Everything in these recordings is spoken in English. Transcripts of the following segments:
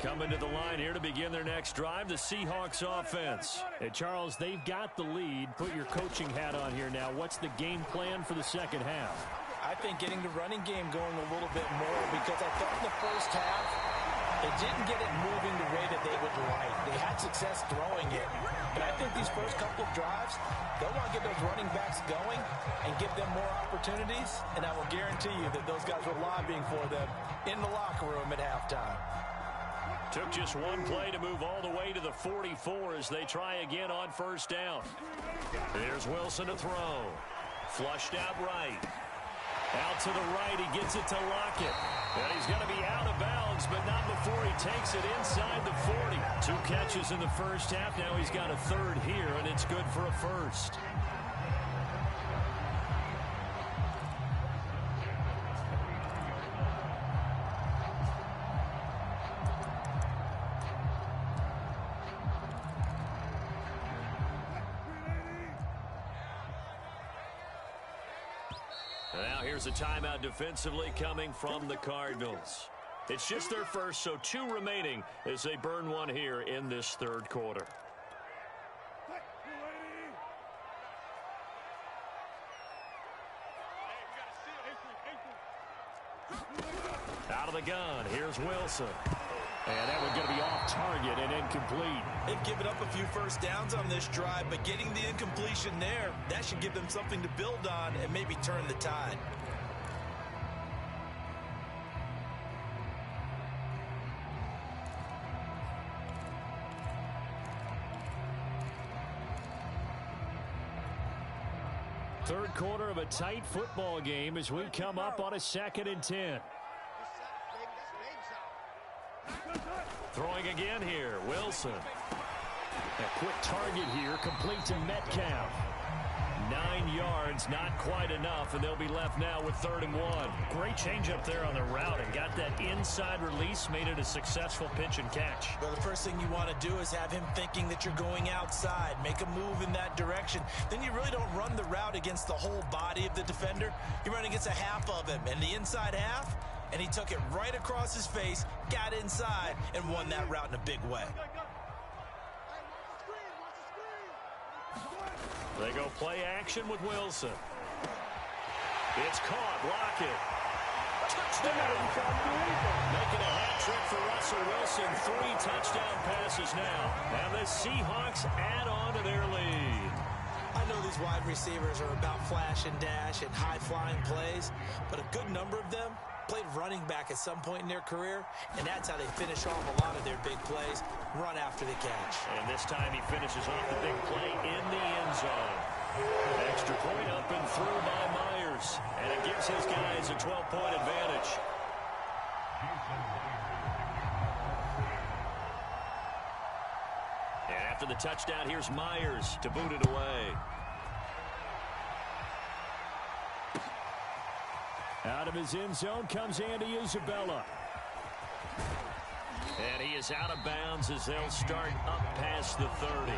Coming to the line here to begin their next drive, the Seahawks offense. Hey, Charles, they've got the lead. Put your coaching hat on here now. What's the game plan for the second half? I think getting the running game going a little bit more, because I thought in the first half they didn't get it moving the way that they would like. They had success throwing it. But I think these first couple of drives, they'll want to get those running backs going and give them more opportunities. And I will guarantee you that those guys were lobbying for them in the locker room at halftime. Took just one play to move all the way to the 44 as they try again on first down. There's Wilson to throw. Flushed out right. Out to the right, he gets it to Lockett. And he's going to be out of bounds, but not before he takes it inside the 40. 2 catches in the first half. Now he's got a third here, and it's good for a first. Now here's a timeout defensively coming from the Cardinals. It's just their first, so 2 remaining as they burn one here in this third quarter. Out of the gun, here's Wilson. And that one's going to be off target and incomplete. They've given up a few first downs on this drive, but getting the incompletion there, that should give them something to build on and maybe turn the tide. Third quarter of a tight football game as we come up on a 2nd and 10. Throwing again here, Wilson. A quick target here, complete to Metcalf. 9 yards, not quite enough, and they'll be left now with 3rd and 1. Great change up there on the route and got that inside release, made it a successful pitch and catch. Well, the first thing you want to do is have him thinking that you're going outside, make a move in that direction. Then you really don't run the route against the whole body of the defender. You run against a half of him, and the inside half, and he took it right across his face, got inside, and won that route in a big way. They go play action with Wilson. It's caught. Lockett. Touchdown. Making a hat trick for Russell Wilson. 3 touchdown passes now. And the Seahawks add on to their lead. I know these wide receivers are about flash and dash and high-flying plays, but a good number of them played running back at some point in their career, and that's how they finish off a lot of their big plays, run after the catch. And this time he finishes off the big play in the end zone. Extra point up and through by Myers, and it gives his guys a 12-point advantage. And after the touchdown, here's Myers to boot it away. Out of his end zone comes Andy Isabella. And he is out of bounds as they'll start up past the 30.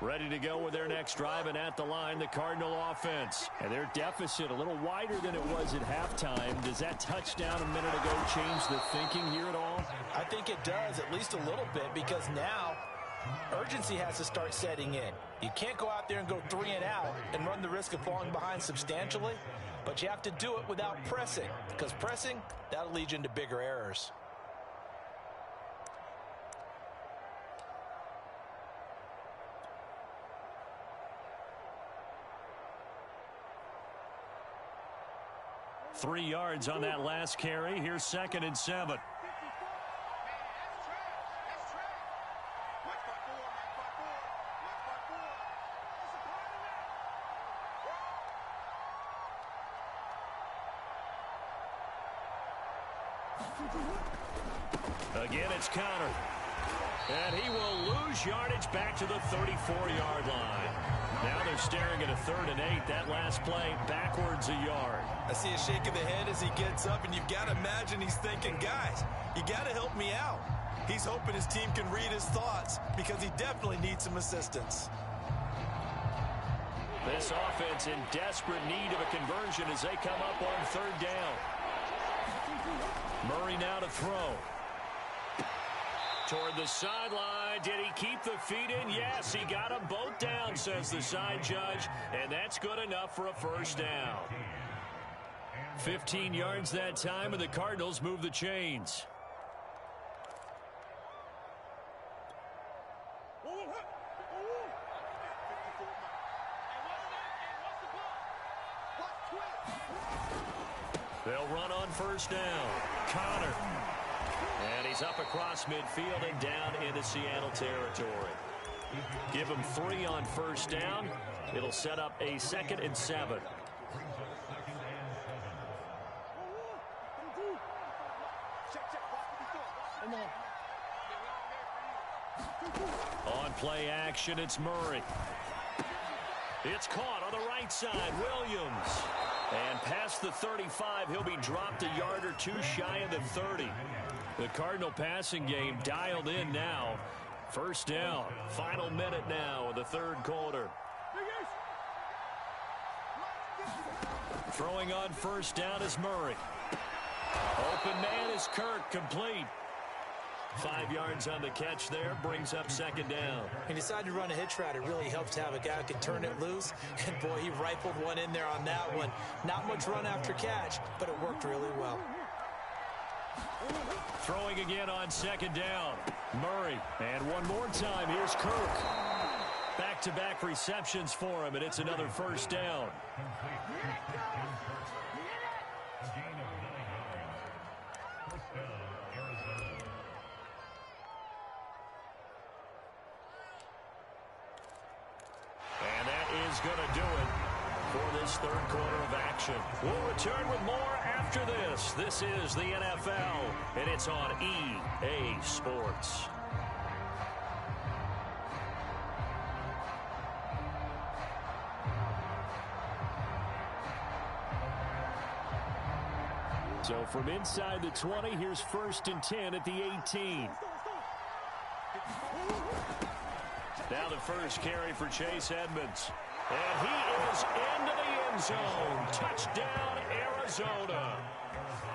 Ready to go with their next drive, and at the line, the Cardinal offense. And their deficit a little wider than it was at halftime. Does that touchdown a minute ago change the thinking here at all? I think it does, at least a little bit, because now urgency has to start setting in. You can't go out there and go 3 and out and run the risk of falling behind substantially, but you have to do it without pressing, because pressing, that'll lead you into bigger errors. Three yards on that last carry. Here's 2nd and 7. Again, it's countered. And he will lose yardage back to the 34-yard line. Now they're staring at a 3rd and 8. That last play, backwards a yard. I see a shake of the head as he gets up, and you've got to imagine he's thinking, guys, you got to help me out. He's hoping his team can read his thoughts because he definitely needs some assistance. This offense in desperate need of a conversion as they come up on 3rd down. Murray now to throw. Toward the sideline. Did he keep the feet in? Yes, he got them both down, says the side judge, and that's good enough for a 1st down. 15 yards that time, and the Cardinals move the chains. They'll run on 1st down. Connor. And he's up across midfield and down into Seattle territory. Give him 3 on 1st down. It'll set up a 2nd and 7. On play action, it's Murray. It's caught on the right side. Williams. And past the 35, he'll be dropped a yard or 2 shy of the 30. The Cardinal passing game dialed in now. 1st down. Final minute now of the 3rd quarter. Throwing on 1st down is Murray. Open man is Kirk, complete. 5 yards on the catch there, brings up 2nd down. He decided to run a hitch route. It really helps to have a guy who can turn it loose. And, boy, he rifled one in there on that one. Not much run after catch, but it worked really well. Throwing again on 2nd down. Murray. And one more time, here's Kirk. Back-to-back receptions for him, and it's another 1st down. And that is going to do it for this 3rd quarter of action. We'll return with more after this. This is the NFL, and it's on EA Sports. So from inside the 20, here's 1st and 10 at the 18. Now the first carry for Chase Edmonds. And he is into the end zone. Touchdown, Arizona.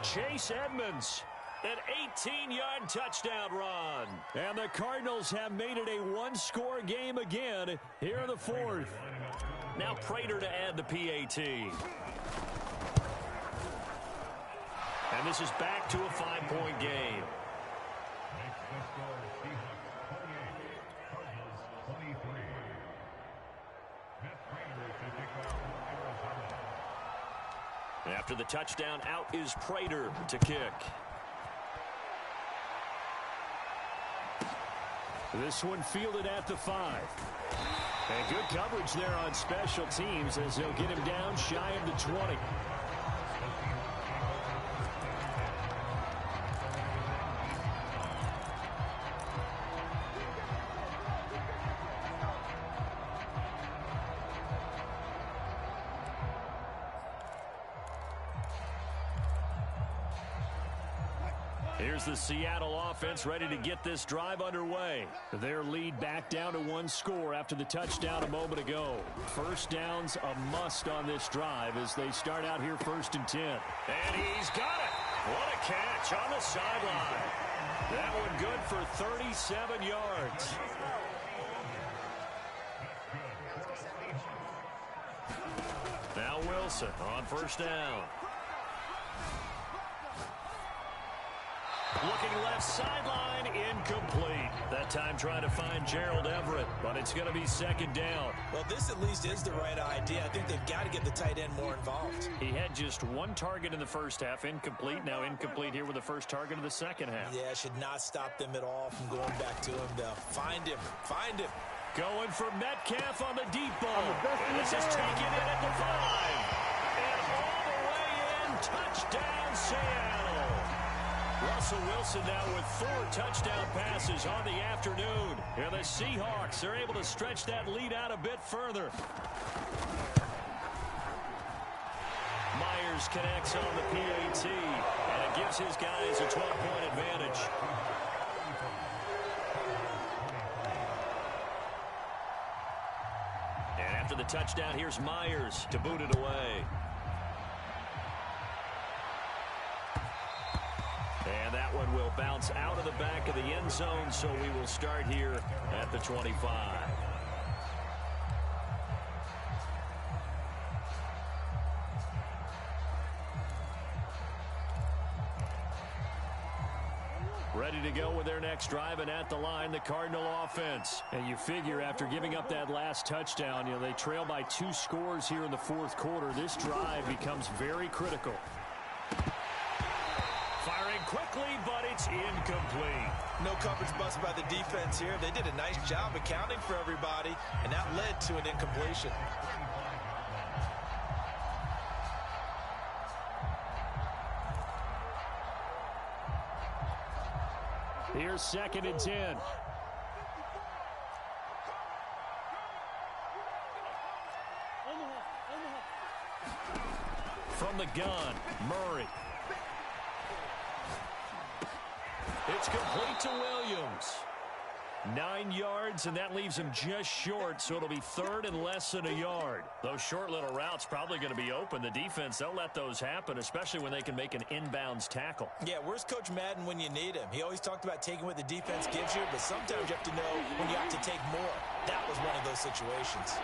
Chase Edmonds, an 18-yard touchdown run. And the Cardinals have made it a 1-score game again here in the 4th. Now Prater to add the PAT. And this is back to a 5-point game. After the touchdown, out is Prater to kick. This one fielded at the 5. And good coverage there on special teams as they'll get him down shy of the 20. Here's the Seattle offense ready to get this drive underway. Their lead back down to 1 score after the touchdown a moment ago. 1st down's a must on this drive as they start out here 1st and 10. And he's got it. What a catch on the sideline. That one good for 37 yards. Now Wilson on 1st down. Looking left sideline, incomplete. That time trying to find Gerald Everett, but it's going to be 2nd down. Well, this at least is the right idea. I think they've got to get the tight end more involved. He had just 1 target in the 1st half, incomplete. Now incomplete here with the 1st target of the 2nd half. Yeah, should not stop them at all from going back to him, though. Find him. Find him. Going for Metcalf on the deep ball. And this is taken in at the 5. And all the way in, touchdown Seattle. Russell Wilson now with 4 touchdown passes on the afternoon. And the Seahawks are able to stretch that lead out a bit further. Myers connects on the PAT, and it gives his guys a 12-point advantage. And after the touchdown, here's Myers to boot it away. And that one will bounce out of the back of the end zone, so we will start here at the 25. Ready to go with their next drive, and at the line, the Cardinal offense. And you figure after giving up that last touchdown, they trail by 2 scores here in the fourth quarter. This drive becomes very critical. Firing quickly, but it's incomplete. No coverage bust by the defense here. They did a nice job accounting for everybody, and that led to an incompletion. Here's 2nd and 10. From the gun, Murray. It's complete to Williams. 9 yards, and that leaves him just short, so it'll be 3rd and less than a yard. Those short little routes probably going to be open. The defense, they'll let those happen, especially when they can make an inbounds tackle. Yeah, where's Coach Madden when you need him? He always talked about taking what the defense gives you, but sometimes you have to know when you have to take more. That was one of those situations.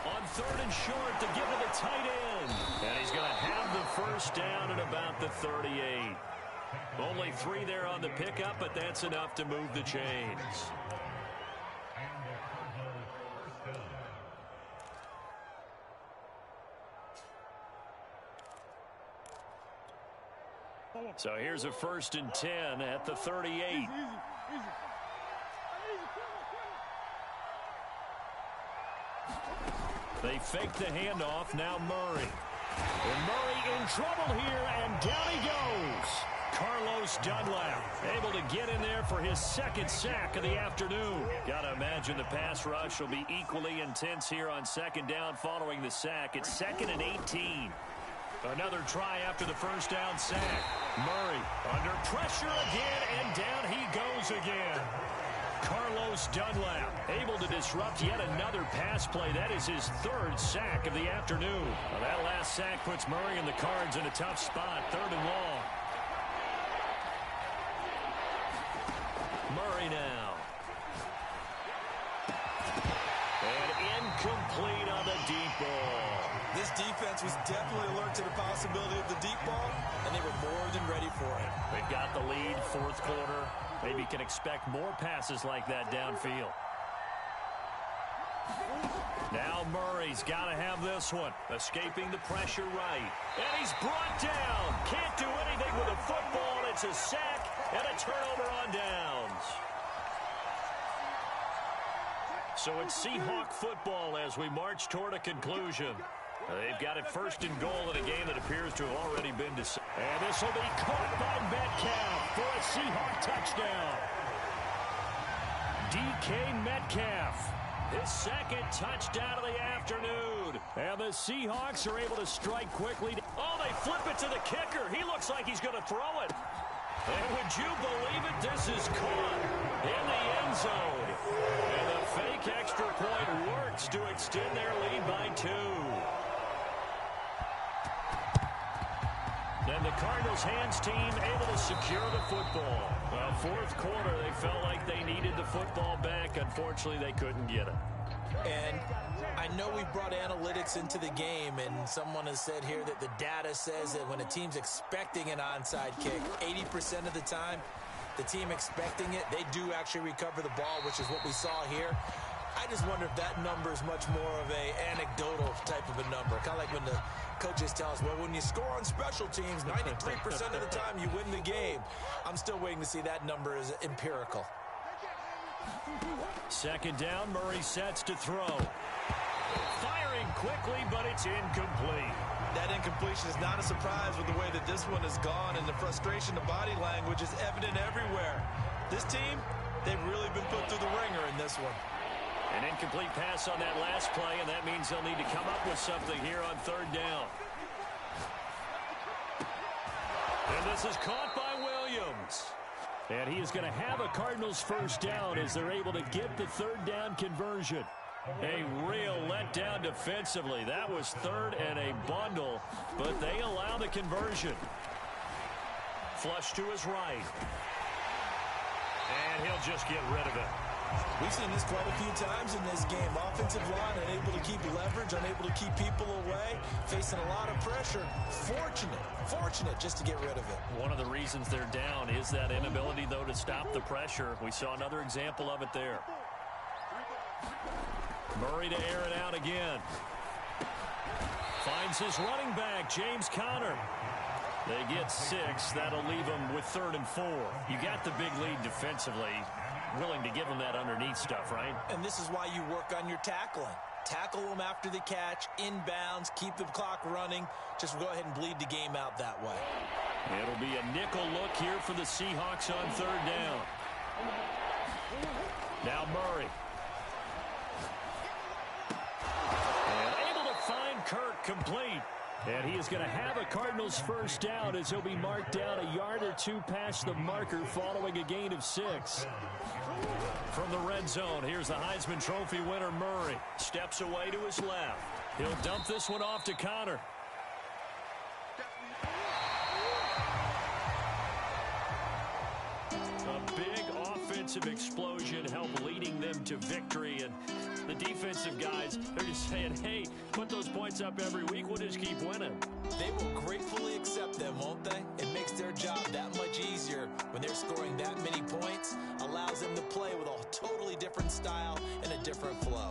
On 3rd and short to give to the tight end. And he's going to have the first down at about the 38. Only 3 there on the pickup, but that's enough to move the chains. So here's a 1st and 10 at the 38. They fake the handoff. Now Murray. And Murray in trouble here, and down he goes. Carlos Dunlap able to get in there for his 2nd sack of the afternoon. Got to imagine the pass rush will be equally intense here on 2nd down following the sack. It's 2nd and 18. Another try after the first down sack. Murray under pressure again, and down he goes again. Carlos Dunlap able to disrupt yet another pass play. That is his 3rd sack of the afternoon. Well, that last sack puts Murray and the Cards in a tough spot. 3rd and long. Murray now. And incomplete on the deep ball. This defense was definitely alert to the possibility of the deep ball, and they were more than ready for it. They've got the lead, 4th quarter. Maybe can expect more passes like that downfield. Now Murray's got to have this one. Escaping the pressure right. And he's brought down. Can't do anything with a football. It's a sack and a turnover on downs. So it's Seahawk football as we march toward a conclusion. They've got it 1st and goal in a game that appears to have already been decided. And this will be caught by Metcalf for a Seahawk touchdown. DK Metcalf, his 2nd touchdown of the afternoon. And the Seahawks are able to strike quickly. Oh, they flip it to the kicker. He looks like he's going to throw it. And would you believe it? This is caught in the end zone. And the fake extra point works to extend their lead by 2. And the Cardinals' hands team able to secure the football. Well, 4th quarter, they felt like they needed the football back. Unfortunately, they couldn't get it. And I know we brought analytics into the game, and someone has said here that the data says that when a team's expecting an onside kick, 80% of the time, the team expecting it, they do actually recover the ball, which is what we saw here. I just wonder if that number is much more of a anecdotal type of a number. Kind of like when the coaches tell us, well, when you score on special teams, 93% of the time you win the game. I'm still waiting to see that number is empirical. 2nd down, Murray sets to throw. Firing quickly, but it's incomplete. that incompletion is not a surprise with the way that this one has gone, and the frustration, the body language is evident everywhere. This team, they've really been put through the ringer in this one. An incomplete pass on that last play, and that means they'll need to come up with something here on third down. And this is caught by Williams. And he is going to have a Cardinals first down as they're able to get the third down conversion. A real letdown defensively. That was third and a bundle, but they allow the conversion. Flush to his right. And he'll just get rid of it. We've seen this quite a few times in this game. Offensive line unable to keep leverage, unable to keep people away, facing a lot of pressure. Fortunate just to get rid of it. One of the reasons they're down is that inability, though, to stop the pressure. We saw another example of it there. Murray to air it out again. Finds his running back, James Conner. They get 6. That'll leave them with 3rd and 4. You got the big lead defensively. Willing to give them that underneath stuff, right? And this is why you work on your tackling. Tackle them after the catch, inbounds, keep the clock running. Just go ahead and bleed the game out that way. It'll be a nickel look here for the Seahawks on third down. Now Murray. And able to find Kirk complete. And he is going to have a Cardinals first down as he'll be marked down a yard or 2 past the marker following a gain of 6. From the red zone, here's the Heisman Trophy winner, Murray. Steps away to his left. He'll dump this one off to Conner. A big offensive explosion helped leading them to victory, and the defensive guys are just saying, hey, put those points up every week, we'll just keep winning. They will gratefully accept them, won't they? It makes their job that much easier when they're scoring that many points, allows them to play with a totally different style and a different flow.